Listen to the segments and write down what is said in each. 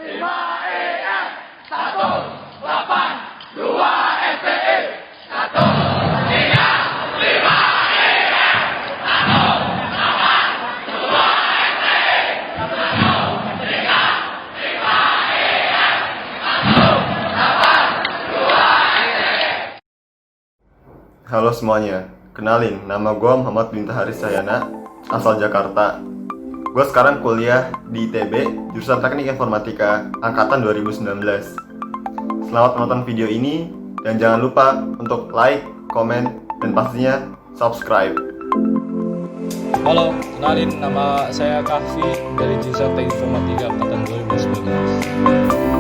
5EM 182 STI 182 Halo semuanya, kenalin, nama gue Muhammad Binta Haris Cahyana, asal Jakarta. Gue sekarang kuliah di ITB, jurusan Teknik Informatika, angkatan 2019. Selamat menonton video ini, dan jangan lupa untuk like, komen, dan pastinya subscribe. Halo, kenalin, nama saya Kahfi dari jurusan Teknik Informatika angkatan 2019.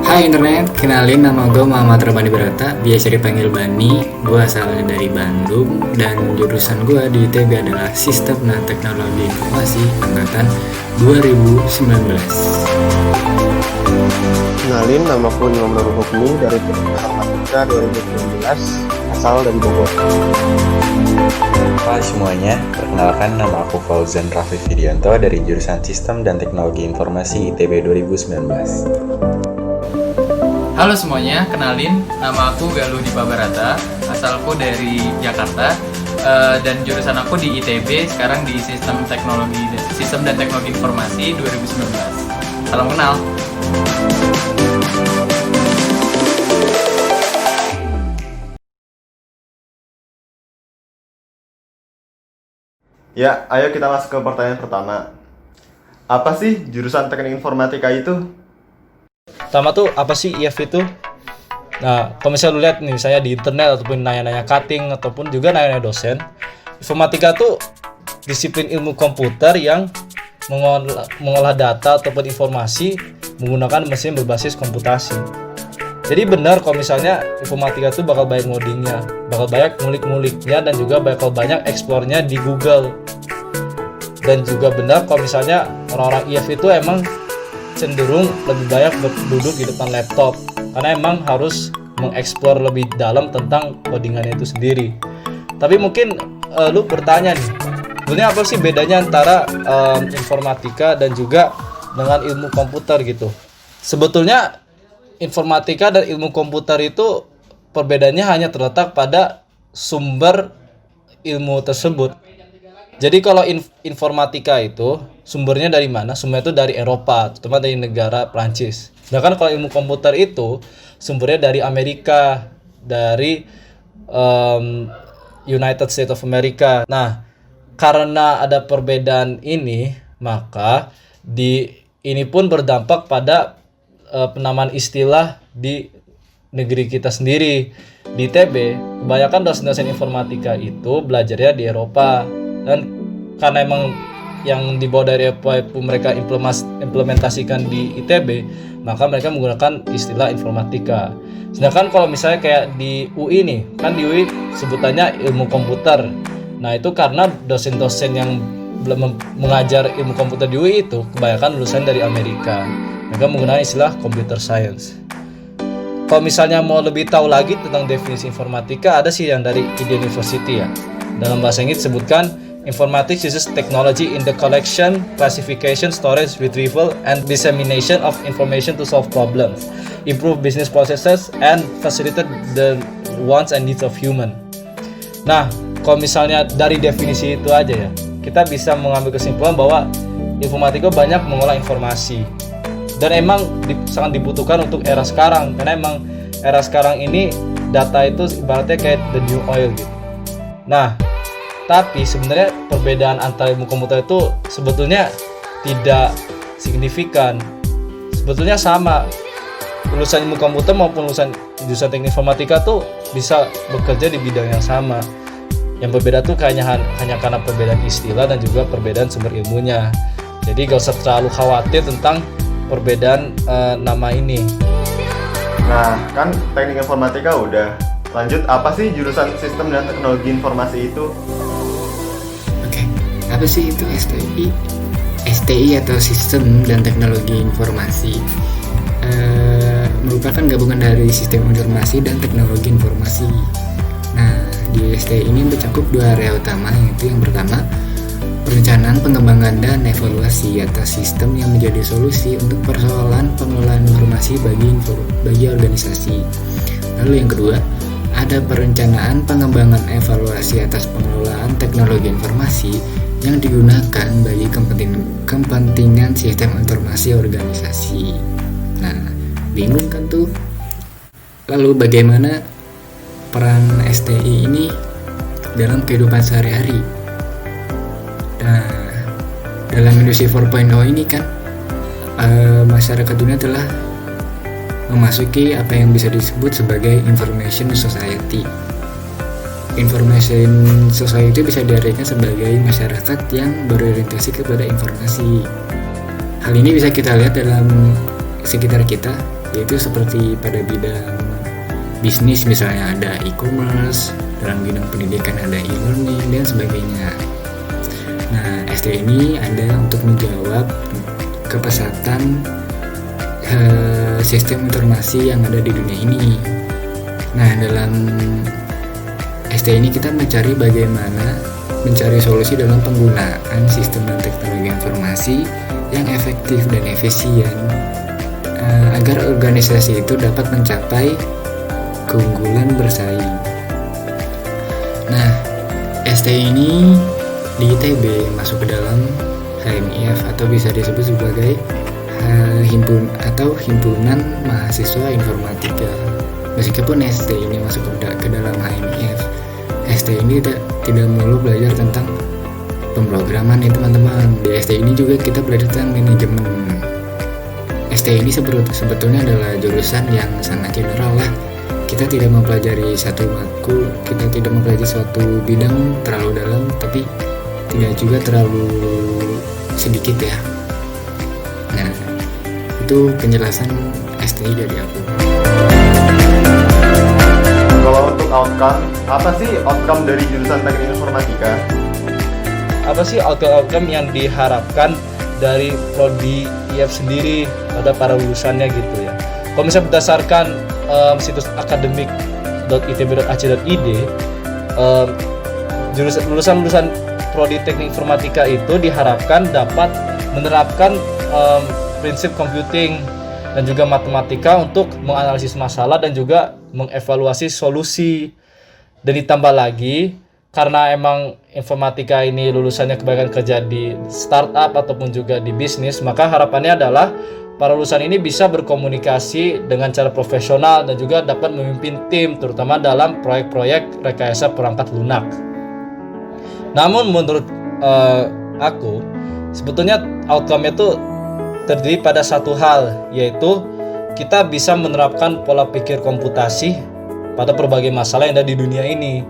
Hai internet, kenalin nama gue Muhammad Robani Barata, biasa dipanggil Bani. Gue asalnya dari Bandung dan jurusan gue di ITB adalah Sistem dan Teknologi Informasi angkatan 2019. Kenalin, nama aku Imam Nurul Hukmi dari Teknik Informatika 2019, asal dari Bogor. Hai semuanya, perkenalkan nama aku Fauzan Rafi Fidianto dari jurusan Sistem dan Teknologi Informasi ITB 2019. Halo semuanya, kenalin, nama aku Galuh Dipa Barata, asalku dari Jakarta, dan jurusan aku di ITB, sekarang di Sistem dan Teknologi Informasi 2019. Salam kenal. Ya, ayo kita masuk ke pertanyaan pertama. Apa sih jurusan Teknik Informatika itu? Pertama tuh, apa sih IF itu? Nah, kalau misalnya lu lihat nih, saya di internet ataupun nanya-nanya cutting ataupun juga nanya-nanya dosen, informatika tuh disiplin ilmu komputer yang mengolah data ataupun informasi menggunakan mesin berbasis komputasi. Jadi benar kalau misalnya informatika tuh bakal banyak ngodingnya, bakal banyak ngulik-nguliknya, dan juga bakal banyak eksplornya di Google. Dan juga benar kalau misalnya orang-orang IF itu emang cenderung lebih banyak duduk di depan laptop karena emang harus mengeksplor lebih dalam tentang codingannya itu sendiri. Tapi mungkin lu bertanya nih, sebenarnya apa sih bedanya antara informatika dan juga dengan ilmu komputer gitu? Sebetulnya informatika dan ilmu komputer itu perbedaannya hanya terletak pada sumber ilmu tersebut. Jadi kalau informatika itu sumbernya dari mana? Sumbernya itu dari Eropa, terutama dari negara Prancis. Sedangkan kalau ilmu komputer itu sumbernya dari Amerika, dari United States of America. Nah, karena ada perbedaan ini, maka ini pun berdampak pada penamaan istilah di negeri kita sendiri. Di ITB, kebanyakan dosen-dosen informatika itu belajarnya di Eropa. Dan karena emang yang dibawa dari Eropa itu mereka implementasikan di ITB, maka mereka menggunakan istilah informatika. Sedangkan kalau misalnya kayak di UI nih, kan di UI sebutannya ilmu komputer. Nah itu karena dosen-dosen yang mengajar ilmu komputer di UI itu kebanyakan lulusan dari Amerika. Mereka menggunakan istilah computer science. Kalau misalnya mau lebih tahu lagi tentang definisi informatika, ada sih yang dari Indiana University ya. Dalam bahasa Inggris disebutkan Informatics uses technology in the collection, classification, storage, retrieval, and dissemination of information to solve problems, improve business processes, and facilitate the wants and needs of human. Nah, kalau misalnya dari definisi itu aja ya, kita bisa mengambil kesimpulan bahwa informatika banyak mengolah informasi. Dan emang sangat dibutuhkan untuk era sekarang, karena emang era sekarang ini data itu ibaratnya kayak the new oil gitu. Nah, tapi sebenarnya perbedaan antara ilmu komputer itu sebetulnya tidak signifikan. Sebetulnya sama. Lulusan ilmu komputer maupun lulusan jurusan teknik informatika tuh bisa bekerja di bidang yang sama. Yang berbeda tuh hanya karena perbedaan istilah dan juga perbedaan sumber ilmunya. Jadi gak usah terlalu khawatir tentang perbedaan nama ini. Nah, kan teknik informatika udah. Lanjut, apa sih jurusan Sistem dan Teknologi Informasi itu? Apa sih itu STI? STI atau Sistem dan Teknologi Informasi merupakan gabungan dari Sistem Informasi dan Teknologi Informasi. Nah, di STI ini mencakup dua area utama, yaitu yang pertama perencanaan, pengembangan, dan evaluasi atas sistem yang menjadi solusi untuk persoalan pengelolaan informasi informasi bagi organisasi. Lalu yang kedua, ada perencanaan pengembangan evaluasi atas pengelolaan teknologi informasi yang digunakan bagi kepentingan sistem informasi organisasi. Nah, bingung kan tuh? Lalu bagaimana peran STI ini dalam kehidupan sehari-hari? Nah, dalam industri 4.0 ini kan masyarakat dunia telah memasuki apa yang bisa disebut sebagai information society. Information society bisa diartikan sebagai masyarakat yang berorientasi kepada informasi. Hal ini bisa kita lihat dalam sekitar kita, yaitu seperti pada bidang bisnis misalnya ada e-commerce, dalam bidang pendidikan ada e-learning dan sebagainya. Nah, ST ini ada untuk menjawab kepesatan sistem informasi yang ada di dunia ini. Nah, dalam ST ini kita mencari solusi dalam penggunaan sistem dan teknologi informasi yang efektif dan efisien agar organisasi itu dapat mencapai keunggulan bersaing. Nah, ST ini di ITB masuk ke dalam HMIF atau bisa disebut sebagai himpunan mahasiswa informatika. Meskipun ST ini masuk ke dalam HMIF, ST ini tidak melulu belajar tentang pemrograman ya teman-teman. Di ST ini juga kita belajar tentang manajemen. ST ini sebetulnya adalah jurusan yang sangat general lah. Kita tidak mempelajari satu matkul, kita tidak mempelajari suatu bidang terlalu dalam, tapi tidak juga terlalu sedikit ya. Nah, itu penjelasan STI dari aku. Kalau untuk outcome, apa sih outcome dari jurusan teknik informatika? Apa sih outcome yang diharapkan dari prodi IF sendiri pada para lulusannya gitu ya? Kalau misalnya berdasarkan situs akademik.itb.ac.id, lulusan prodi teknik informatika itu diharapkan dapat menerapkan prinsip computing dan juga matematika untuk menganalisis masalah dan juga mengevaluasi solusi. Dan ditambah lagi, karena emang informatika ini lulusannya kebanyakan kerja di startup ataupun juga di bisnis, maka harapannya adalah para lulusan ini bisa berkomunikasi dengan cara profesional dan juga dapat memimpin tim, terutama dalam proyek-proyek rekayasa perangkat lunak. Namun menurut aku, sebetulnya outcome-nya itu terdiri pada satu hal, yaitu kita bisa menerapkan pola pikir komputasi pada berbagai masalah yang ada di dunia ini.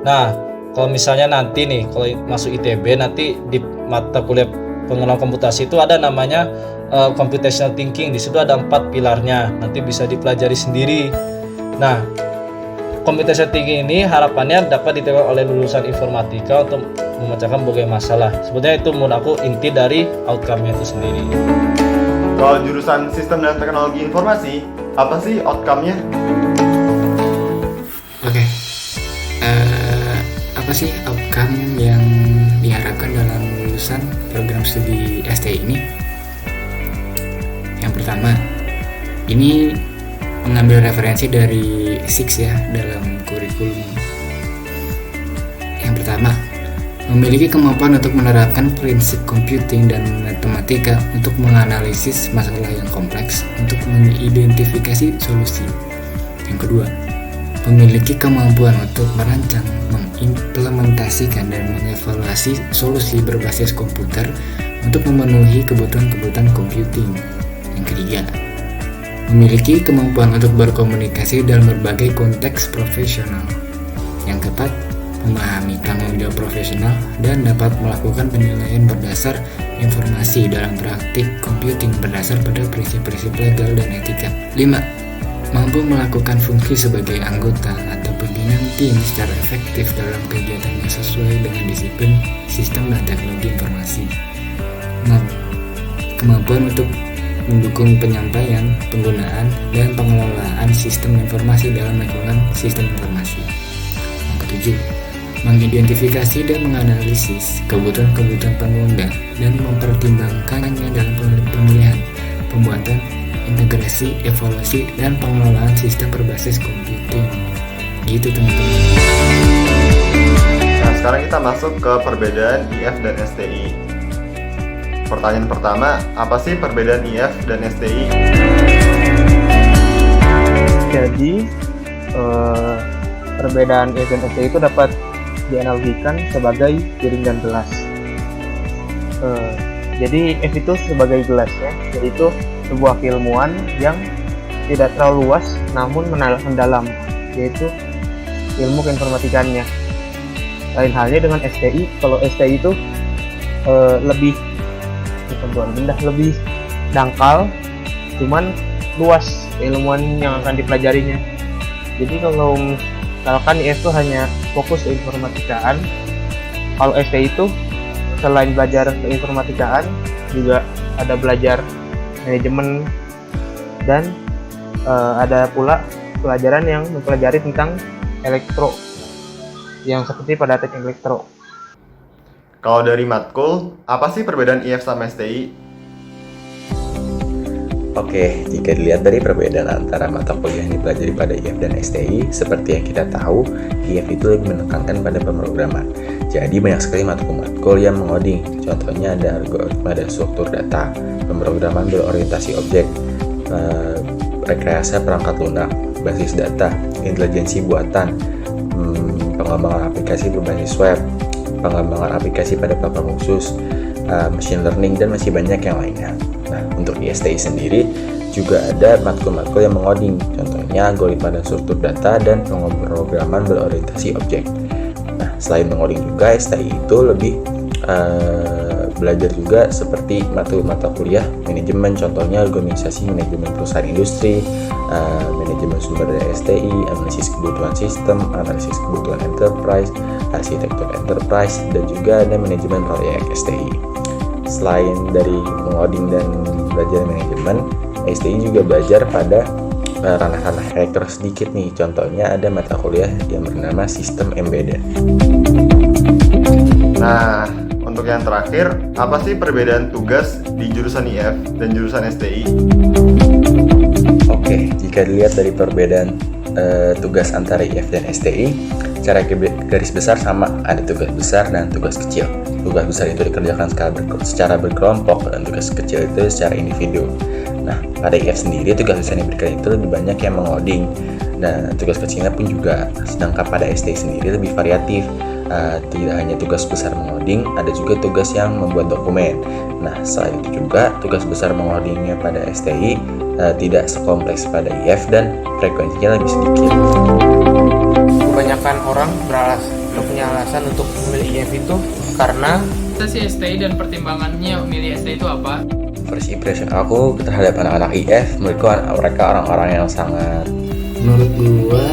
Nah, kalau misalnya nanti nih, kalau masuk ITB nanti di mata kuliah pengenalan komputasi itu ada namanya computational thinking. Di situ ada 4 pilarnya, nanti bisa dipelajari sendiri. Nah, computational thinking ini harapannya dapat diterapkan oleh lulusan informatika untuk memecahkan berbagai masalah. Sebetulnya itu menurut aku inti dari outcome-nya itu sendiri. Kalau jurusan sistem dan teknologi informasi, apa sih outcome-nya? Oke. Apa sih outcome yang diharapkan dalam lulusan program studi ST ini? Yang pertama, ini mengambil referensi dari SIX ya dalam kurikulum. Yang pertama, memiliki kemampuan untuk menerapkan prinsip computing dan matematika untuk menganalisis masalah yang kompleks untuk mengidentifikasi solusi. Yang kedua, memiliki kemampuan untuk merancang, mengimplementasikan dan mengevaluasi solusi berbasis komputer untuk memenuhi kebutuhan computing. Yang ketiga, memiliki kemampuan untuk berkomunikasi dalam berbagai konteks profesional. Yang keempat, memahami tanggung jawab profesional dan dapat melakukan penilaian berdasar informasi dalam praktik computing berdasar pada prinsip-prinsip legal dan etika. 5. Mampu melakukan fungsi sebagai anggota atau pimpinan tim secara efektif dalam kegiatan yang sesuai dengan disiplin sistem dan teknologi informasi. 6. Kemampuan untuk mendukung penyampaian, penggunaan, dan pengelolaan sistem informasi dalam lingkungan sistem informasi. Yang ketujuh, mengidentifikasi dan menganalisis kebutuhan pengguna dan mempertimbangkannya dalam pemilihan, pembuatan, integrasi, evaluasi, dan pengelolaan sistem berbasis computing. Gitu teman-teman. Nah, sekarang kita masuk ke perbedaan IF dan STI. Pertanyaan pertama, apa sih perbedaan IF dan STI? Jadi perbedaan IF dan STI itu dapat dianalogikan sebagai piring dan gelas. Jadi IF itu sebagai gelas ya, jadi itu sebuah keilmuan yang tidak terlalu luas namun mendalam, yaitu ilmu keinformatikannya. Lain halnya dengan STI. Kalau STI itu lebih dangkal, cuman luas ilmuwan yang akan dipelajarinya. Jadi kalau misalkan IF itu hanya fokus ke informatikaan, kalau STI itu selain belajar keinformatikaan juga ada belajar manajemen dan ada pula pelajaran yang mempelajari tentang elektro yang seperti pada teknik elektro. Kalau dari matkul, apa sih perbedaan IF sama STI? Oke, jika dilihat dari perbedaan antara mata kuliah yang dipelajari pada IF dan STI, seperti yang kita tahu, IF itu lebih menekankan pada pemrograman. Jadi banyak sekali matkul-matkul yang mengoding. Contohnya ada algoritma dan struktur data, pemrograman berorientasi objek, rekayasa perangkat lunak, basis data, intelijensi buatan, pengembangan aplikasi berbasis web, pengembangan aplikasi pada platform khusus, machine learning, dan masih banyak yang lainnya. Nah, untuk di STI sendiri juga ada matkul-matkul yang mengoding, contohnya algoritma dan struktur data dan pemrograman berorientasi objek. Nah, selain mengoding juga, STI itu lebih belajar juga seperti mata kuliah manajemen, contohnya organisasi manajemen perusahaan industri, manajemen sumber daya STI, analisis kebutuhan sistem, analisis kebutuhan enterprise, arsitektur enterprise, dan juga ada manajemen proyek STI. Selain dari mengoding dan belajar manajemen, STI juga belajar pada ranah-ranah elektro sedikit nih. Contohnya ada mata kuliah yang bernama sistem embedded. Nah, untuk yang terakhir, apa sih perbedaan tugas di jurusan IF dan jurusan STI? Oke, jika dilihat dari perbedaan tugas antara IF dan STI, secara garis besar sama, ada tugas besar dan tugas kecil. Tugas besar itu dikerjakan secara berkelompok dan tugas kecil itu secara individu. Nah, pada IF sendiri tugas besar yang diberikan itu lebih banyak yang mengoding dan tugas kecilnya pun juga. Sedangkan pada STI sendiri lebih variatif. Tidak hanya tugas besar mengoding, ada juga tugas yang membuat dokumen. Nah, selain itu juga tugas besar mengodingnya pada STI tidak sekompleks pada IF dan frekuensinya lebih sedikit. Kebanyakan orang punya alasan untuk memilih IF itu karena Si STI dan pertimbangannya memilih STI itu apa? First impression aku terhadap anak-anak IF, menurutku mereka orang-orang yang sangat Menurut gua